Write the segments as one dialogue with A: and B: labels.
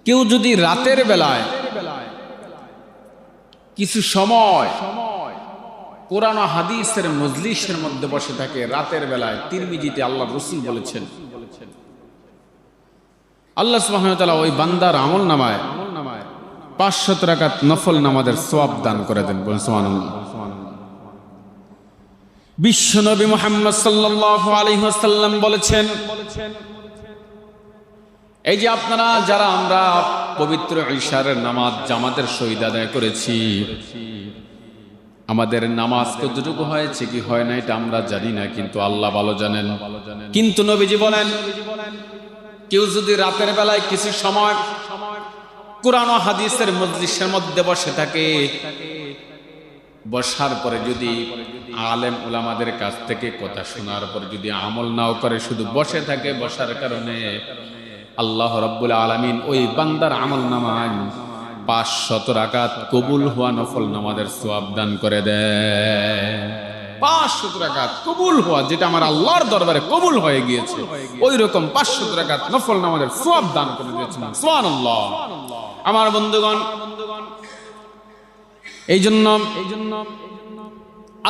A: কেউ যদি রাতের বেলায় কিছু সময় কোরআন ও হাদিসের মজলিসের মধ্যে বসে থাকে রাতের বেলায়, তিরমিজিতে আল্লাহ রাসূল বলেছেন, আল্লাহ সুবহানাহু ওয়া তাআলা ওই বান্দার আমল নামায় 500 রাকাত নফল নামাজের সওয়াব দান করে দেন। বলুন সুবহানাল্লাহ। বিশ্বনবী মুহাম্মদ সাল্লাল্লাহু আলাইহি ওয়াসাল্লাম বলেছেন, এই যে আপনারা যারা আমরা পবিত্র ঈশার নামাজ জামাতের সহিত আদায় করেছি, আমাদের নামাজ কতটুকু হয়েছে কি হয় না এটা আমরা জানি না, কিন্তু আল্লাহ ভালো জানেন। কিন্তু নবীজি বলেন, কেউ যদি রাতের বেলায় কিছু সময় কুরআন ও হাদিসের মজলিসের মধ্যে বসে থাকে, বসার পরে যদি আলেম উলামাদের কাছ থেকে কথা শোনার পরে যদি আমল নাও করে, শুধু বসে থাকে, বসার কারণে আল্লাহ রাব্বুল আলামিন ওই বান্দার আমল নামায় 500 রাকাত কবুল হওয়া নফল নামাজের সওয়াব দান করে দেয়। 500 রাকাত কবুল হওয়া, যেটা আমার আল্লাহর দরবারে কবুল হয়ে গিয়েছে, ওই রকম 500 রাকাত নফল নামাজের সওয়াব দান করে দিয়েছেন। সুবহানাল্লাহ। আমার বন্ধুগণ, এই জন্য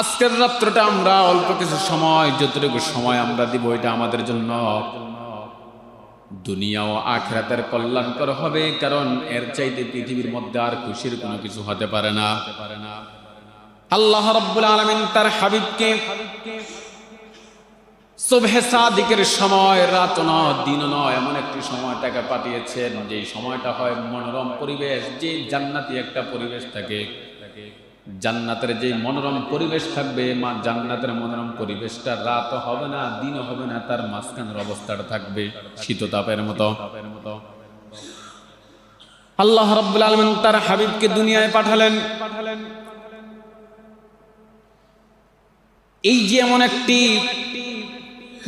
A: আজকের রাত্রটা আমরা অল্প কিছু সময়, যতটুকু সময় আমরা দিব, এটা আমাদের জন্য দুনিয়া ও আখিরাতের কল্যাণকর হবে, কারণ এর চাইতে পৃথিবীর মধ্যে আর খুশির কোনো কিছু হতে পারে না। আল্লাহ রাব্বুল আলামিন তার হাবিবকে সুবহে সাদিকের সময়, রাত নয় দিন নয়, এমন একটি সময় তাকে পাঠিয়েছেন যে সময়টা হয় মনোরম পরিবেশ, যে জান্নাতি একটা পরিবেশ থাকে। জান্নাতের যে মনোরম পরিবেশ থাকবে, মা জান্নাতের মনোরম পরিবেশটা রাত হবে না দিন হবে না, তার মাঝখানের অবস্থাটা থাকবে শীততাপের মতো। আল্লাহ রাব্বুল আলামিন তার হাবিবকে দুনিয়ায় পাঠালেন। এই যে এমন একটি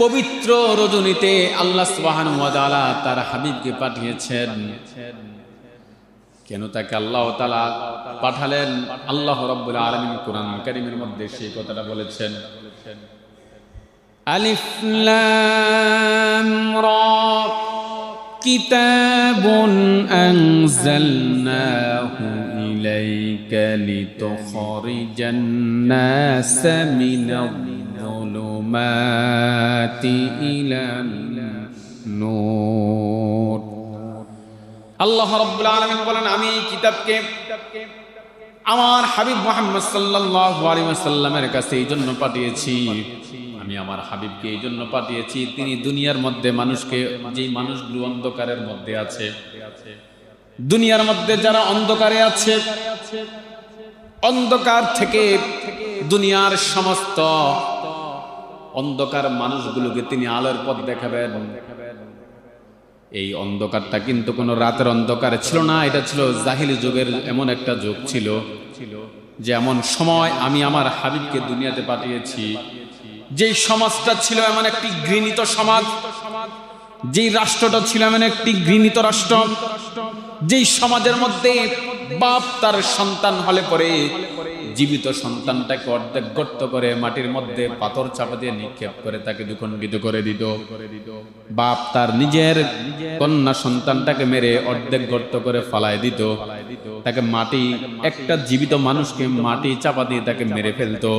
A: পবিত্র রজনীতে আল্লাহ সুবহানাহু ওয়া তাআলা তার হাবিবকে পাঠিয়েছেন। কেন তাকে আল্লাহ তাআলা পাঠালেন? আল্লাহ রাব্বুল আলামিন কোরআন কারীমের মধ্যে সেই কথাটা বলেছেন, আলিফ লাম রা কিতাবুন আনজালনাহু ইলাইকা লিতুখরিজান নাস মিনাজ-যুলুমাতি ইলান নূর। আল্লাহ রাব্বুল আলামিন বলেন, আমি এই কিতাবকে আমার হাবিব মুহাম্মদ সাল্লাল্লাহু আলাইহি ওয়াসাল্লামের কাছে এই জন্য পাঠিয়েছি, আমি আমার হাবিবকে এই জন্য পাঠিয়েছি, তিনি দুনিয়ার মধ্যে মানুষকে, যেই মানুষগুলো অন্ধকারের মধ্যে আছে, দুনিয়ার মধ্যে যারা অন্ধকারে আছে, অন্ধকার থেকে দুনিয়ার সমস্ত অন্ধকার মানুষগুলোকে তিনি আলোর পথ দেখাবেন। এই অন্ধকারটা কিন্তু কোনো রাতের অন্ধকার ছিল না, এটা ছিল জাহিলি যুগের এমন একটা যুগ ছিল, যে এমন সময় আমি আমার হাবিবকে দুনিয়াতে পাঠিয়েছি, যেই সমাজটা ছিল এমন একটি ঘৃণিত সমাজ, যেই রাষ্ট্রটা ছিল এমন একটি ঘৃণিত রাষ্ট্র, যেই সমাজের মধ্যে বাপ তার সন্তান হলে পরে জীবিত সন্তানটাকে অর্ধেক গর্ত করে মাটির মধ্যে পাথর চাপা দিয়ে নিক্ষেপ করে তাকে দ্বিখণ্ডিত করে দিত। বাপ তার নিজের কন্যা সন্তানটাকে মেরে অর্ধেক গর্ত করে ফালায় দিত, তাকে মাটি, একটা জীবিত মানুষকে মাটি চাপা দিয়ে তাকে মেরে ফেলতো।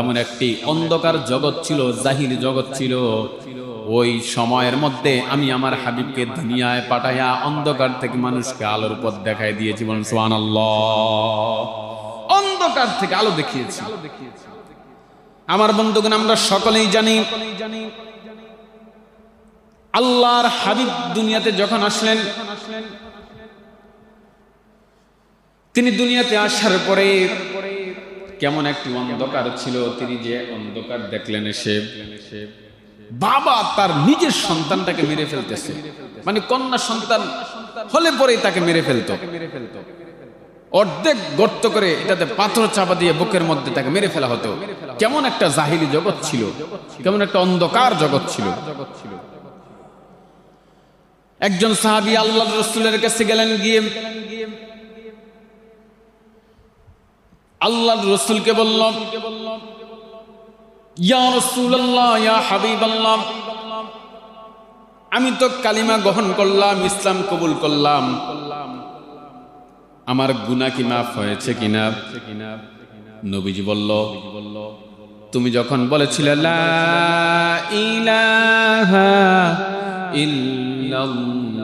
A: এমন একটি অন্ধকার জগৎ ছিল, জাহিলি জগৎ ছিল। ওই সময়ের মধ্যে আমি আমার হাবিবকে দুনিয়ায় পাঠাইয়া অন্ধকার থেকে মানুষকে আলোর পথ দেখাই দিয়েছি। বলুন সুবহানাল্লাহ। অন্ধকার থেকে আলো দেখিয়েছি। আমার বন্ধুগণ, আমরা সকলেই জানি আল্লাহর হাবিব দুনিয়াতে যখন আসলেন, তিনি দুনিয়াতে আসার পরে কেমন একটি অন্ধকার ছিল, তিনি যে অন্ধকার দেখলেন, এসে বাবা তার নিজের সন্তানটাকে মেরে ফেলতেছে, মানে কন্যা সন্তান হলে পরেই তাকে মেরে ফেলতো, অর্ধেক গর্ত করে এটাতে পাথর চাপা দিয়ে বুকের মধ্যে তাকে মেরে ফেলা হতো। কেমন একটা জাহিলি জগৎ ছিল, কেমন একটা অন্ধকার জগৎ ছিল। একজন সাহাবী আল্লাহর রাসূলের কাছে গেলেন, গিয়ে আল্লাহর রাসূলকে বলল, ইয়া রাসূলুল্লাহ, ইয়া হাবিবাল্লাহ, আমি তো কালিমা গ্রহণ করলাম, ইসলাম কবুল করলাম, আমার গুনাহ কি মাফ হয়েছে কিনা? নবীজি বলল, তুমি যখন বলেছিলে লা ইলাহা ইল্লাল্লাহু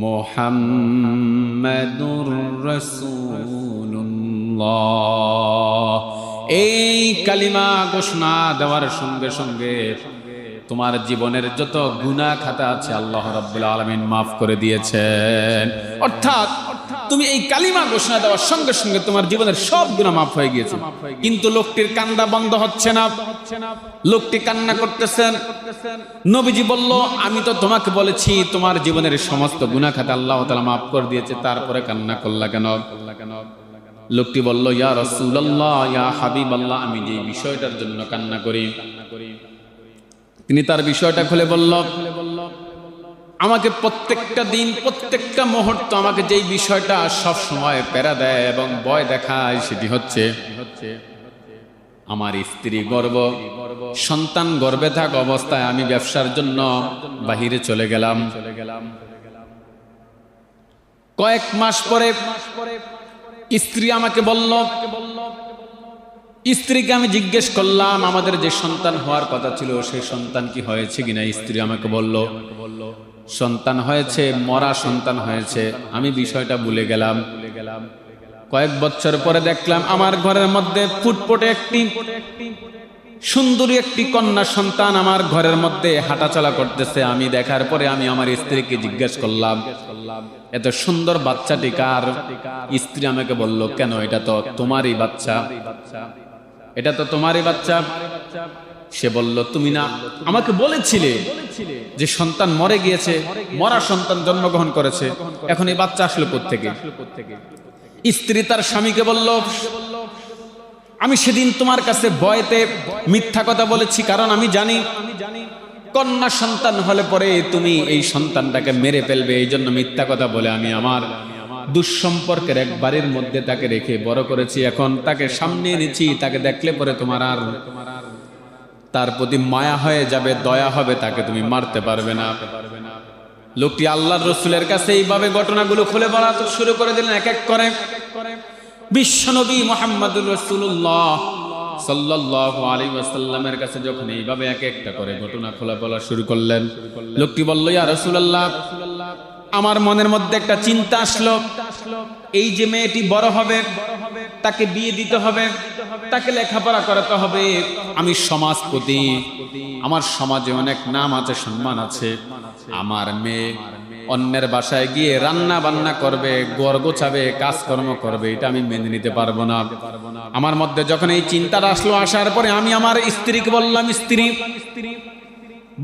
A: মুহাম্মাদুর রাসূলুল্লাহ, এই কালিমা ঘোষণা দেওয়ার সঙ্গে সঙ্গে তোমার জীবনের যত গুনাহ খাতা আছে আল্লাহ রাব্বুল আলামিন মাফ করে দিয়েছেন। অর্থাৎ তুমি এই কালিমা ঘোষণা দেওয়ার সঙ্গে সঙ্গে তোমার জীবনের সব গুনাহ মাফ হয়ে গিয়েছে। কিন্তু লোকটির কান্না বন্ধ হচ্ছে না, লোকটি কান্না করতেছেন। নবীজি বলল, আমি তো তোমাকে বলেছি তোমার জীবনের সমস্ত গুনাহ খাতা আল্লাহ তাআলা মাফ করে দিয়েছে, তারপরে কান্না করলা কেন? লোকটি বলল, ইয়া রাসূলুল্লাহ, ইয়া হাবিবাল্লাহ, আমি যে বিষয়টার জন্য কান্না করি। তিনি তার বিষয়টা খুলে বলল, আমাকে প্রত্যেকটা দিন প্রত্যেকটা মুহূর্ত আমাকে যেই বিষয়টা সব সময় প্যারা দেয় এবং ভয় দেখায় সেটি হচ্ছে আমার স্ত্রী গর্ভ, সন্তান গর্ভে থাকা অবস্থায় আমি ব্যবসার জন্য বাহিরে চলে গেলাম। কয়েক মাস পরে স্ত্রী আমাকে বলল, স্ত্রীকে আমি জিজ্ঞেস করলাম আমাদের যে সন্তান হওয়ার কথা ছিল সেই সন্তান কি হয়েছে কিনা। স্ত্রী আমাকে বলল, সন্তান হয়েছে, মরা সন্তান হয়েছে। আমি বিষয়টা ভুলে গেলাম। কয়েক বছর পরে দেখলাম আমার ঘরের মধ্যে ফুটফুটে একটি সুন্দরী একটি কন্যা সন্তান আমার ঘরের মধ্যে হাঁটাচলা করতেছে। আমি দেখার পরে আমি আমার স্ত্রীকে জিজ্ঞেস করলাম, এত সুন্দর বাচ্চাটি কার? স্ত্রী আমাকে বলল, কেন, এটা তো তোমারই বাচ্চা, এটা তো তোমারই বাচ্চা। সে বলল, তুমি না আমাকে বলেছিলে যে সন্তান মরে গিয়েছে, মরা সন্তান জন্মগ্রহণ করেছে, এখন এই বাচ্চা আসলো কোত্থেকে? স্ত্রী তার স্বামীকে বলল, আমি সেদিন তোমার কাছে ভয়তে মিথ্যা কথা বলেছি, কারণ আমি জানি কন্যা সন্তান হলে পরে তুমি এই সন্তানটাকে মেরে ফেলবে, এই জন্য মিথ্যা কথা বলে আমি আমার দুঃসম্পর্কের এক বাড়ির মধ্যে তাকে রেখে বড় করেছি। এখন তাকে সামনে এনেছি, তাকে দেখলে পরে তোমার আর তার প্রতি মায়া হয়ে যাবে, দয়া হবে, তাকে তুমি মারতে পারবে না। লোকটি আল্লাহর রাসূলের কাছে এইভাবে ঘটনাগুলো খুলে বলা শুরু করে দিলেন এক এক করে। বিশ্বনবী মুহাম্মদুর রাসূলুল্লাহ সাল্লাল্লাহু আলাইহি ওয়াসাল্লামের কাছে যখন এইভাবে এক একটা করে ঘটনা খোলা বলা শুরু করলেন, লোকটি বলল, ইয়া রাসূলুল্লাহ, আমার মনের মধ্যে একটা চিন্তা আসলো, এই যে মেয়েটি বড় হবে, তাকে বিয়ে দিতে হবে, তাকে লেখাপড়া করাতে হবে। আমি সমাজপতি, আমার সমাজে অনেক নাম আছে, সম্মান আছে। আমার মেয়ে অন্যের বাসায় গিয়ে রান্না বান্না করবে, ঘর গোছাবে, কাজকর্ম করবে, এটা আমি মেনে নিতে পারবো না। আমার মধ্যে যখন এই চিন্তাটা আসলো, আসার পরে আমি আমার স্ত্রীকে বললাম, স্ত্রী,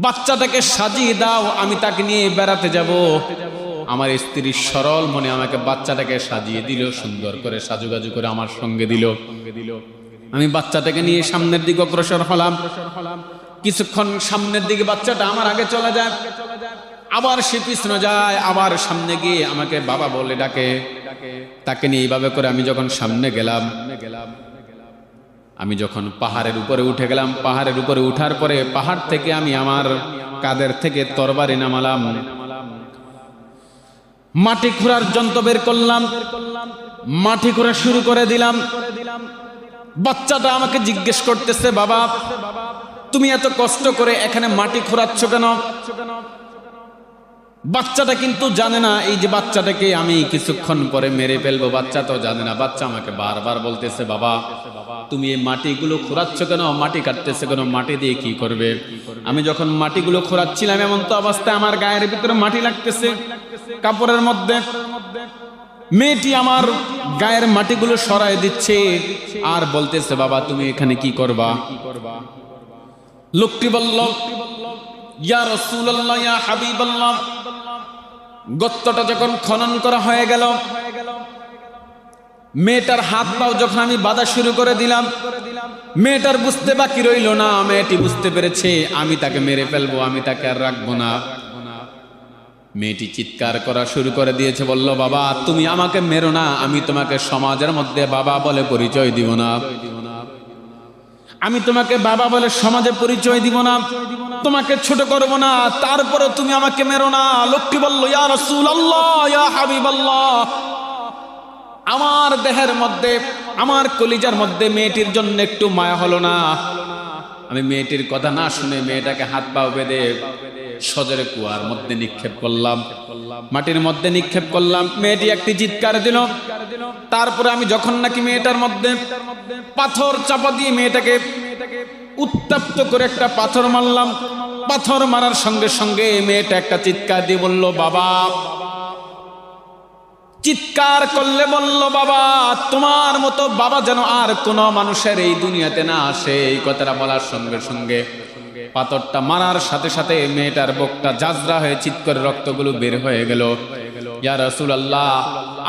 A: বাচ্চাটাকে সাজিয়ে দাও, আমি তাকে নিয়ে বেড়াতে যাব। আমার স্ত্রী সরল মনে আমাকে বাচ্চাটাকে সাজিয়ে দিল, সুন্দর করে সাজুগাজু করে আমার সঙ্গে দিল। আমি বাচ্চাটাকে নিয়ে সামনের দিকে অগ্রসর হলাম। কিছুক্ষণ সামনের দিকে বাচ্চাটা আমার আগে চলে যায়, আবার সে পিছনে যায়, আবার সামনে গিয়ে আমাকে বাবা বলে ডাকে। তাকে নিয়ে এইভাবে করে আমি যখন সামনে গেলাম, আমি যখন পাহাড়ের উপরে উঠে গেলাম, পাহাড়ের উপরে উঠার পরে পাহাড় থেকে আমি আমার কাঁধের থেকে তরবারি নামালাম, মাটি খোঁড়ার যন্ত্র বের করলাম, মাটি খোঁড়া শুরু করে দিলাম। বাচ্চাটা আমাকে জিজ্ঞেস করতেছে, বাবা, তুমি এত কষ্ট করে এখানে মাটি খোঁড়াচ্ছ কেন? বাচ্চাটা কিন্তু জানে না এই যে বাচ্চাটাকে আমি কিছুক্ষণ পরে মেরে ফেলবো, বাচ্চা তো জানে না। বাচ্চা আমাকে বারবার বলতেছে, বাবা, তুমি এই মাটিগুলো খোঁড়াচ্ছ কেন, মাটি কাটতেছে কেন, মাটি দিয়ে কি করবে? আমি যখন মাটিগুলো খোঁড়াচ্ছিলাম, এমন তো অবস্থায় আমার গায়ের ভিতরে মাটি লাগতেছে, কাপড়ের মধ্যে। মেয়েটি আমার গায়ের মাটিগুলো সরাই দিচ্ছে আর বলতেছে, বাবা, তুমি এখানে কি করবা? লোকটি বলল, ইয়া রাসূলুল্লাহ, ইয়া হাবিবাল্লাহ, গর্তটা যখন খনন করা হয়ে গেল, মেয়েটার হাত পাও যখন আমি বাঁধা শুরু করে দিলাম, মেয়েটার বুঝতে বাকি রইল না, মেয়েটি বুঝতে পেরেছে আমি তাকে মেরে ফেলবো, আমি তাকে আর রাখবো না। মেয়েটি চিৎকার করা শুরু করে দিয়েছে, বলল, বাবা, তুমি আমাকে মেরো না, আমি তোমাকে সমাজের মধ্যে বাবা বলে পরিচয় দিব না, আমি তোমাকে বাবা বলে সমাজে পরিচয় দিব না। তোমাকে ছোট করব না, তারপরে তুমি আমাকে মেরো না। লোকটি বলল, ইয়া রাসূলুল্লাহ, ইয়া হাবিবাল্লাহ, আমার দেহের মধ্যে, আমার কলিজার মধ্যে মেয়েটির জন্য একটু মায়া হলো না। আমি মেয়েটির কথা না শুনে মেয়েটাকে হাত পা বেঁধে সজরে কুয়ার মধ্যে নিক্ষেপ করলাম, মাটির মধ্যে নিক্ষেপ করলাম। মেয়েটি একটি চিৎকার দিল। তারপরে আমি যখন নাকি মেয়েটার মধ্যে পাথর চাপা দিয়ে মেয়েটাকে উত্তপ্ত করে একটা পাথর মারলাম, পাথর মারার সঙ্গে সঙ্গে মেয়েটা একটা চিৎকার দিয়ে বলল, বাবা। চিৎকার করলে বলল, বাবা, তোমার মতো বাবা যেন আর কোনো মানুষের এই দুনিয়াতে না আসে। এই কথাটা বলার সঙ্গে সঙ্গে পাথরটা মারার সাথে সাথে মেয়েটার বুকটা জাজরা হয়ে চিৎকারে রক্তগুলো বের হয়ে গেল। ইয়া রাসূলুল্লাহ,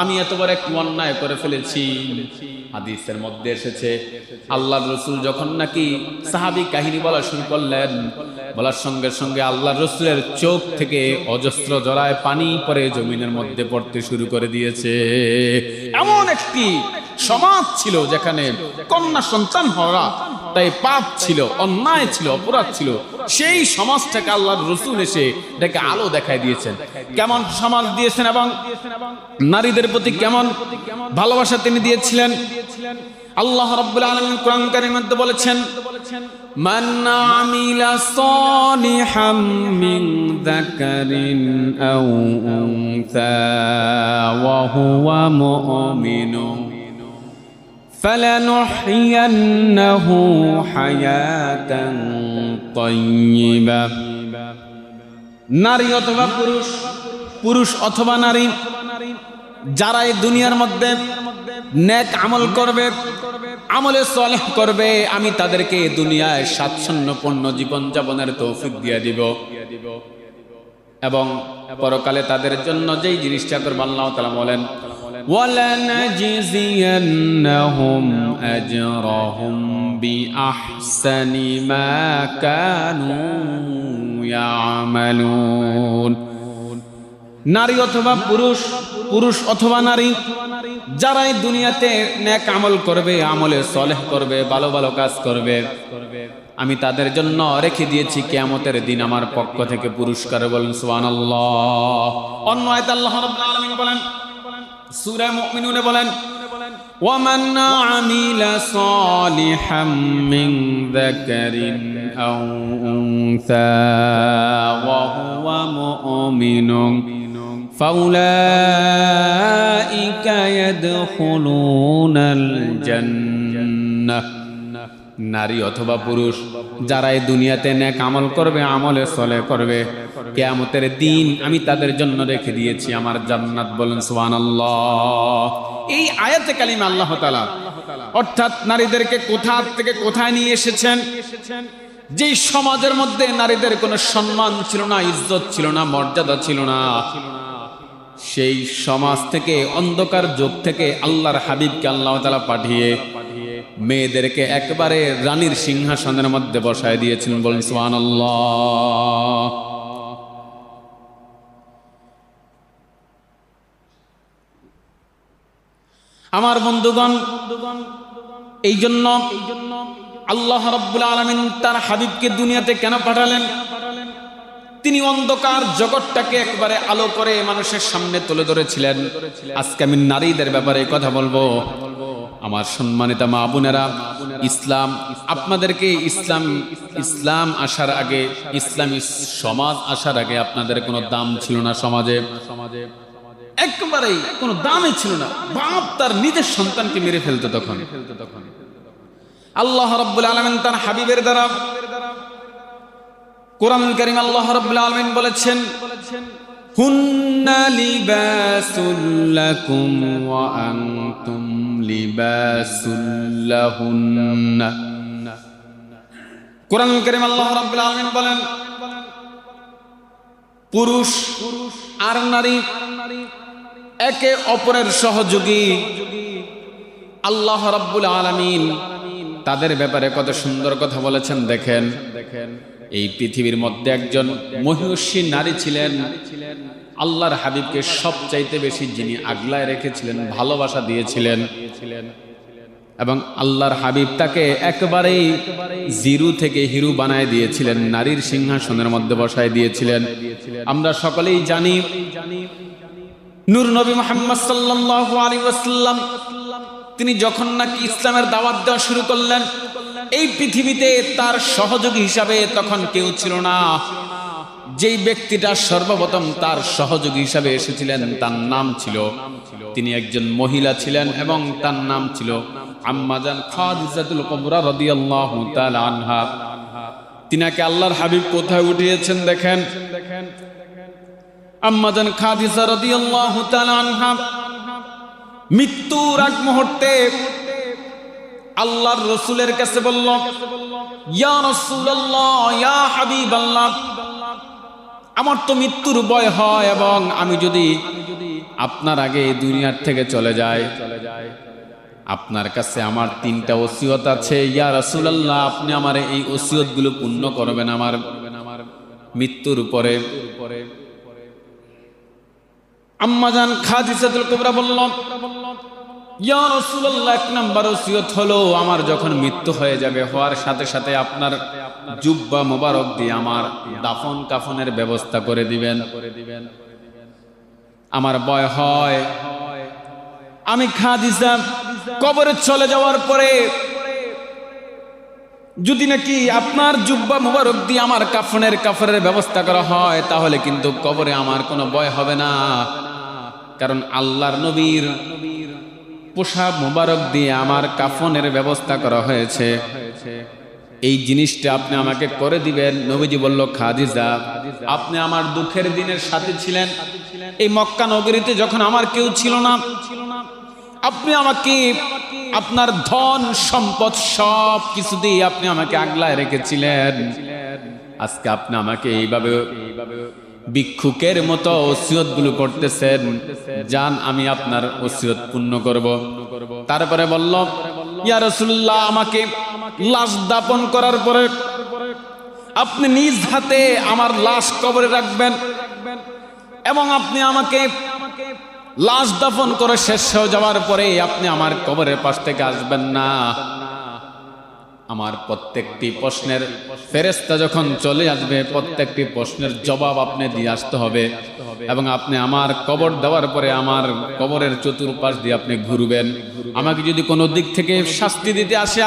A: আমি এত বড় একটু অন্যায় করে ফেলেছি। হাদিসের মধ্যে এসেছে, আল্লাহর রাসূল যখন নাকি সাহাবী কাহিনী বলা শুরু করলেন, বলার সঙ্গে সঙ্গে আল্লাহর রাসূলের চোখ থেকে অজস্র জরায় পানি পড়ে জমিনের মধ্যে পড়তে শুরু করে দিয়েছে। এমন একটি সমাজ ছিল যেখানে কন্যা সন্তান হওয়া তাই পাপ ছিল, অন্যায় ছিল, অপরাধ ছিল। সেই সমাজটাকে আল্লাহর রাসূল এসে এটাকে আলো দেখায় দিয়েছেন। কেমন সমাজ দিয়েছেন এবং নারীদের প্রতি কেমন ভালোবাসা তিনি দিয়েছিলেন। আল্লাহ রাব্বুল আলামিন কোরআন কারীমের মধ্যে বলেছেন, মান আমিলা সালিহাম মিন যাকারিন আও উনসা ওয়া হুয়া মুমিনুন ফালানুহইয়ান্নাহু হায়াতান তাইয়্যিবা। নারী অথবা পুরুষ, পুরুষ অথবা নারী, যারা এই দুনিয়ার মধ্যে নেক আমল করবে, আমলে সালেহ করবে, আমি তাদেরকে দুনিয়ায় স্বাচ্ছন্দ্যপূর্ণ জীবন যাপনের তৌফিক দিয়ে দিব এবং পরকালে তাদের জন্য যেই জিনিসটা করবে আল্লাহ তাআলা বলেন, ওয়ালানাজিজিয়ান্নাহুম আজরাহুম বিআহসানি মা কানু ইয়ামালুন। নারী অথবা পুরুষ, পুরুশ অথবা নারী, যারা এই দুনিয়াতে নেক আমল করবে, আমলে সালেহ করবে, ভালো ভালো কাজ করবে, আমি তাদের জন্য রেখে দিয়েছি কিয়ামতের দিন আমার পক্ষ থেকে পুরস্কার। বলেন সুবহানাল্লাহ। অন্য আয়াতে আল্লাহ রাব্বুল আলামিন বলেন, সূরা মুমিনুনে বলেন, ওয়ামান আমিলা সালিহাম মিন যাকারিন আও উনসা ওয়া হুয়া মুমিনুন ফাউলাইকা ইয়াদখুলুনাল জান্নাহ। নারী অথবা পুরুষ, যারা এই দুনিয়াতে নেক আমল করবে, আমলে সালেহ করবে, কিয়ামতের দিন আমি তাদের জন্য রেখে দিয়েছি আমার জান্নাত। বলেন সুবহানাল্লাহ। এই আয়াতে কালিমা আল্লাহ তাআলা অর্থাৎ নারীদেরকে কোথা থেকে কোথায় নিয়ে এসেছেন। যেই সমাজের মধ্যে নারীদের কোনো সম্মান ছিল না, ইজ্জত ছিল না, মর্যাদা ছিল না, সেই সমাজ থেকে, অন্ধকার যুগ থেকে আল্লাহর হাবিবকে আল্লাহ তাআলা পাঠিয়ে মেয়েদেরকে একেবারে রানীর সিংহাসনের মধ্যে বসায় দিয়েছেন। বলেন সুবহানাল্লাহ। আমার বন্ধুগণ, এই জন্য আল্লাহ রাব্বুল আলামিন তার হাবিবকে দুনিয়াতে কেন পাঠালেন? তিনি অন্ধকার জগৎটাকে একবারে আলো করে মানুষের সামনে তুলে ধরেছিলেন। আজকে আমি নারীদের ব্যাপারে কথা বলবো। আমার সম্মানিত মা বোনেরা, ইসলাম আপনাদেরকে ইসলাম আসার আগে, ইসলামী সমাজ আসার আগে আপনাদের কোনো দাম ছিল না সমাজে, একেবারেই কোনো দামই ছিল না। বাপ তার নিজের সন্তানকে মেরে ফেলতো তখন। আল্লাহ রাব্বুল আলামিন তার হাবিবের দ্বারা কোরআনুল কারীম আল্লাহ রাব্বুল আলামিন বলেছেন, হুন্না লিবাসুল লাকুম ওয়া আনতুম লিবাসুল লাহুন্না। কোরআনুল কারীম আল্লাহ রাব্বুল আলামিন বলেন, পুরুষ আর নারী একে অপরের সহযোগী। আল্লাহ রাব্বুল আলামিন তাদের ব্যাপারে কত সুন্দর কথা বলেছেন। দেখেন, এই পৃথিবীর মধ্যে একজন মহিষী নারী ছিলেন, আল্লাহর হাবিবকে সবচাইতে বেশি যিনি আগলায় রেখেছিলেন, ভালোবাসা দিয়েছিলেন, এবং আল্লাহর হাবিব তাকে একেবারেই জিরু থেকে হিরু বানায় দিয়েছিলেন, নারীর সিংহাসনের মধ্যে বসায় দিয়েছিলেন। আমরা সকলেই জানি নূর নবী মুহাম্মদ সাল্লাল্লাহু আলাইহি ওয়াসাল্লাম তিনি যখন নাকি ইসলামের দাওয়াত দেওয়া শুরু করলেন, এই পৃথিবীতে তার সহযোগী হিসাবে তখন কেউ ছিল না। যেই ব্যক্তিটা সর্বপ্রথম তার সহযোগী হিসাবে এসেছিলেন তার নাম ছিল, তিনি একজন মহিলা ছিলেন এবং তার নাম ছিল আম্মা জান খাদিজাতুল কুবরা রাদিয়াল্লাহু তাআলা আনহা। তিনাকে আল্লাহর হাবিব কোথায় উঠিয়েছেন দেখেন। আম্মা জান খাদিজা রাদিয়াল্লাহু তাআলা আনহা মৃত্যুর আগ মুহূর্তে আল্লাহর রাসূলের কাছে বলল, ইয়া রাসূলুল্লাহ, ইয়া হাবিবাল্লাহ, আমার তো মৃত্যুর ভয় হয় এবং আমি যদি আপনার আগে এই দুনিয়ার থেকে চলে যাই, আপনার কাছে আমার 3টা ওসিয়ত আছে। ইয়া রাসূলুল্লাহ, আপনি আমার এই ওসিয়তগুলো পূর্ণ করবেন আমার মৃত্যুর উপরে। আম্মা জান খাদিজাতুল কুবরা বলল, ইয়া রাসূলুল্লাহ, 1 নাম্বার ওসিয়ত হলো আমার যখন মৃত্যু হয়ে যাবে, হওয়ার সাথে সাথে আপনার জুব্বা মোবারক দিয়ে আমার দাফন কাফনের ব্যবস্থা করে দিবেন। আমার ভয় হয় আমি খাদিজা কবরে চলে যাওয়ার পরে যদি নাকি আপনার জুব্বা মোবারক দিয়ে আমার কাফনের ব্যবস্থা করা হয়, তাহলে কিন্তু কবরে আমার কোনো ভয় হবে না, কারণ আল্লাহর নবীর পোশাক মোবারক দিয়ে আমার কাফনের ব্যবস্থা করা হয়েছে। এই জিনিসটা আপনি আমাকে করে দিবেন। নবীজি বলল, খাদিজা, আপনি আমার দুঃখের দিনের সাথে ছিলেন। এই মক্কা নগরীতে যখন আমার কেউ ছিল না, আপনি আমাকে আপনার ধন সম্পদ সব কিছু দিয়ে আপনি আমাকে আগলায় রেখেছিলেন। আজকে আপনি আমাকে এইভাবে ভিক্ষুকের মতো ওসিয়ত গুলো করতেছেন, জান আমি আপনার ওসিয়ত পূর্ণ করব। তারপরে বলল, ইয়া রাসূলুল্লাহ, আমাকে লাশ দাফন করার পরে আপনি নিজ হাতে আমার লাশ কবরে রাখবেন এবং আপনি আমাকে লাশ দাফন করে শেষ হয়ে যাওয়ার পরে আপনি আমার কবরের পাশ থেকে আসবেন না। আমার প্রত্যেকটি প্রশ্নের ফেরেশতা যখন চলে আসবে, প্রত্যেকটি প্রশ্নের জবাব আপনি দিয়ে আসতে হবে এবং আপনি আমার কবর দেওয়ার পরে আমার কবরের চতুর্পাশ দিয়ে আপনি ঘুরবেন। আমাকে যদি কোনো দিক থেকে শাস্তি দিতে আসে,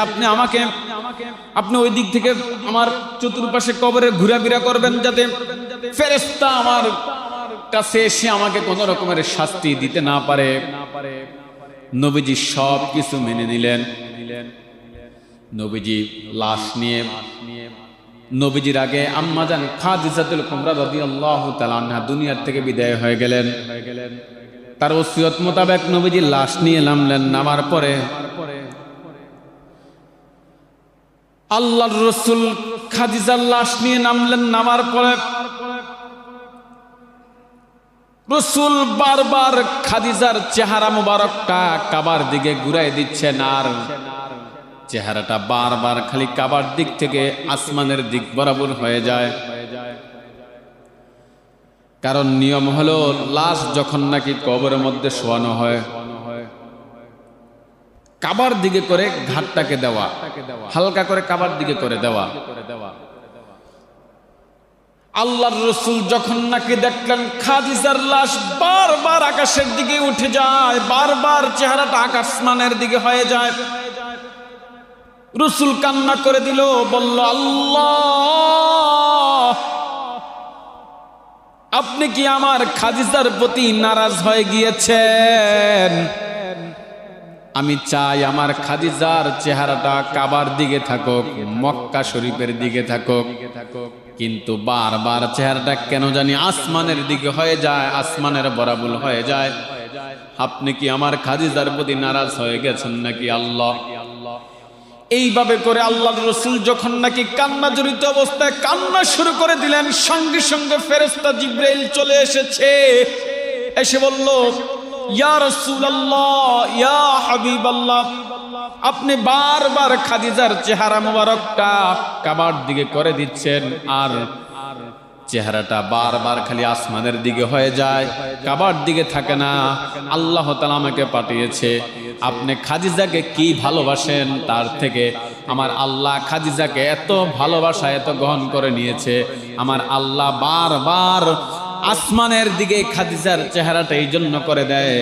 A: আপনি ওই দিক থেকে আমার চতুর্পাশে কবরে ঘোরাফেরা করবেন, যাতে ফেরেশতা আমার কাছে এসে আমাকে কোনো রকমের শাস্তি দিতে না পারে। নবীজি সব কিছু মেনে নিলেন। নবীজি লাশ নিয়ে নবীজির আগে আম্মা জান খাদিজাতুল কুবরা রাদিয়াল্লাহু তাআলা আনহা দুনিয়ার থেকে বিদায় হয়ে গেলেন। তার ওসিয়ত মোতাবেক নবীজি লাশ নিয়ে নামলেন। নামার পরে আল্লাহর রাসূল খাদিজার লাশ নিয়ে নামলেন। নামার পরে রাসূল বারবার খাদিজার চেহারা মোবারকটা কাবার দিকে ঘুরাই দিচ্ছেন, আর চেহারাটা বারবার খালি কাবার দিক থেকে আসমানের দিক বরাবর হয়ে যায়। কারণ নিয়ম হলো, লাশ যখন নাকি কবরের মধ্যে শোয়ানো হয়, কাবার দিকে করে ঘাটটাকে দেওয়া, হালকা করে কাবার দিকে করে দেওয়া। আল্লাহর রাসূল যখন নাকি দেখলেন খাদিজার লাশ বারবার আকাশের দিকে উঠে যায়, বারবার চেহারাটা আসমানের দিকে হয়ে যায়, রাসূল কান্না করে দিল, বলল, আল্লাহ, আপনি কি আমার খাদিজার প্রতি নারাজ হয়ে গিয়েছেন? আমি চাই আমার খাদিজার চেহারাটা কাবার দিকে থাকুক, মক্কা শরীফের দিকে থাকুক, কিন্তু বারবার চেহারাটা কেন জানি আসমানের দিকে হয়ে যায়, আসমানের বরাবর হয়ে যায়। আপনি কি আমার খাদিজার প্রতি নারাজ হয়ে গেছেন নাকি আল্লাহ? এইভাবে করে আল্লাহর রাসূল যখন নাকি কান্না জড়িত অবস্থায় কান্না শুরু করে দিলেন, সঙ্গে সঙ্গে ফেরেশতা জিবরাইল চলে এসেছে। এসে বলল, ইয়া রাসূলুল্লাহ, ইয়া হাবিবাল্লাহ, আপনি বারবার খাদিজার চেহারা মোবারকটা কাবার দিকে করে দিচ্ছেন, আর চেহারাটা বারবার খালি আসমানের দিকে হয়ে যায়, কাবার দিকে থাকে না। আল্লাহ তাআলা আমাকে পাঠিয়েছে আপনি খাদিজাকে কি ভালোবাসেন, তার থেকে আমার আল্লাহ খাদিজাকে এত ভালোবাসা, এত গ্রহণ করে নিয়েছে। আমার আল্লাহ বারবার আসমানের দিকে খাদিজার চেহারাটা এই জন্য করে দেয়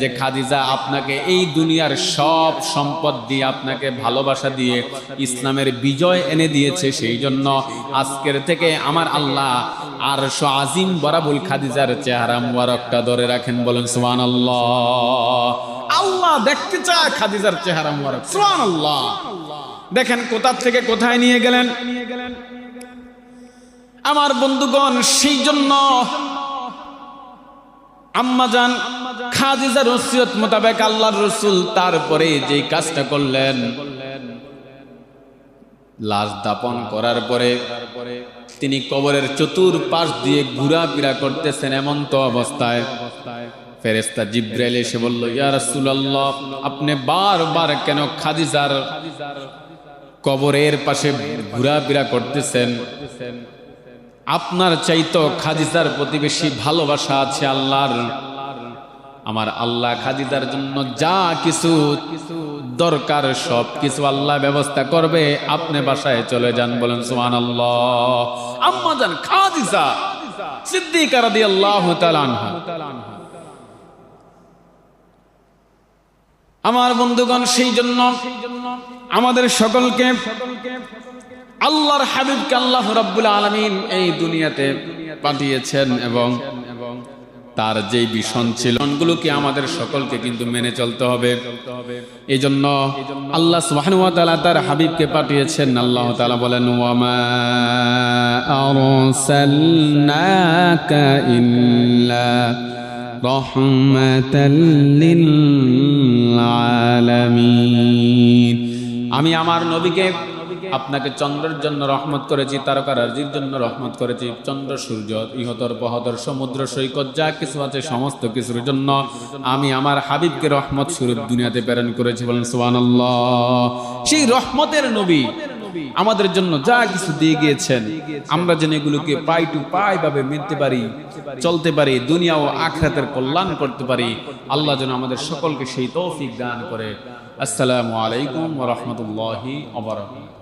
A: যে খাদিজা আপনাকে এই দুনিয়ার সব সম্পদ দিয়ে, আপনাকে ভালোবাসা দিয়ে ইসলামের বিজয় এনে দিয়েছে। সেই জন্য আজকের থেকে আমার আল্লাহ আরশ আজিম বরাবর খাদিজার চেহারা মুবারকটা ধরে রাখেন। বলেন সুবহানাল্লাহ। আল্লাহ দেখতে চায় খাদিজার চেহারা মুবারক। সুবহানাল্লাহ। দেখেন কোথা থেকে কোথায় নিয়ে গেলেন আমার বন্ধুগণ। সেই জন্য আম্মাজান খাদিজার ওসিয়ত মোতাবেক আল্লাহর রাসূল তারপরে যে কাজটা করলেন, লাশ দাপন করার পরে তিনি কবরের চতুর্পাশ দিয়ে ঘোরাফেরা করতেছেন। এমন তো অবস্থায় ফেরেশতা জিবরাইল এসে বলল, ইয়া রাসূলুল্লাহ, আপনি বারবার কেন খাদিজার কবরের পাশে ঘোরাফেরা করতেছেন? আপনার চাইতো খাদিজার প্রতি বেশি ভালোবাসা আছে আল্লাহর। আমার আল্লাহ খাদিজার জন্য যা কিছু দরকার সব কিছু আল্লাহ ব্যবস্থা করবে, আপনি বাসায় চলে যান। বলেন সুবহানাল্লাহ। আম্মা জান খাদিজা সিদ্দিকা রাদিয়াল্লাহু তাআলা আনহা। আমার বন্ধুগণ, সেই জন্য আমাদের সকলকে আল্লাহর হাবিবকে আল্লাহ রাব্বুল আলামিন এই দুনিয়াতে পাঠিয়েছেন এবং তার যেই ভীষণ ছিল গুলোকে আমাদের সকলকে কিন্তু মেনে চলতে হবে। এই জন্য আল্লাহ সুবহানাহু ওয়া তাআলা তার হাবিবকে পাঠিয়েছেন। আল্লাহ তাআলা বলেন, ওয়া মা আরসালনাকা ইল্লা রাহমাতাল লিল আলামিন। আমি আমার নবীকে আপনাকে চন্দ্রের জন্য রহমত করেছি, তারকারাজির জন্য রহমত করেছি। চন্দ্র, সূর্য, ইহতর পহতর, সমুদ্র সৈকত যা কিছু আছে সমস্ত কিছুর জন্য আমি আমার হাবিবকে রহমত স্বরূপ দুনিয়াতে প্রেরণ করেছি। বলেন সুবহানাল্লাহ। সেই রহমতের নবী আমাদের জন্য যা কিছু দিয়ে গিয়েছেন, আমরা যেন এগুলোকে পাই টু পাই ভাবে মিলতে পারি, চলতে পারি, দুনিয়া ও আখিরাতের কল্যাণ করতে পারি। আল্লাহ যেন আমাদের সকলকে সেই তৌফিক দান করে। আসসালামু আলাইকুম ওয়া রাহমাতুল্লাহি ওয়া বারাকাতুহু।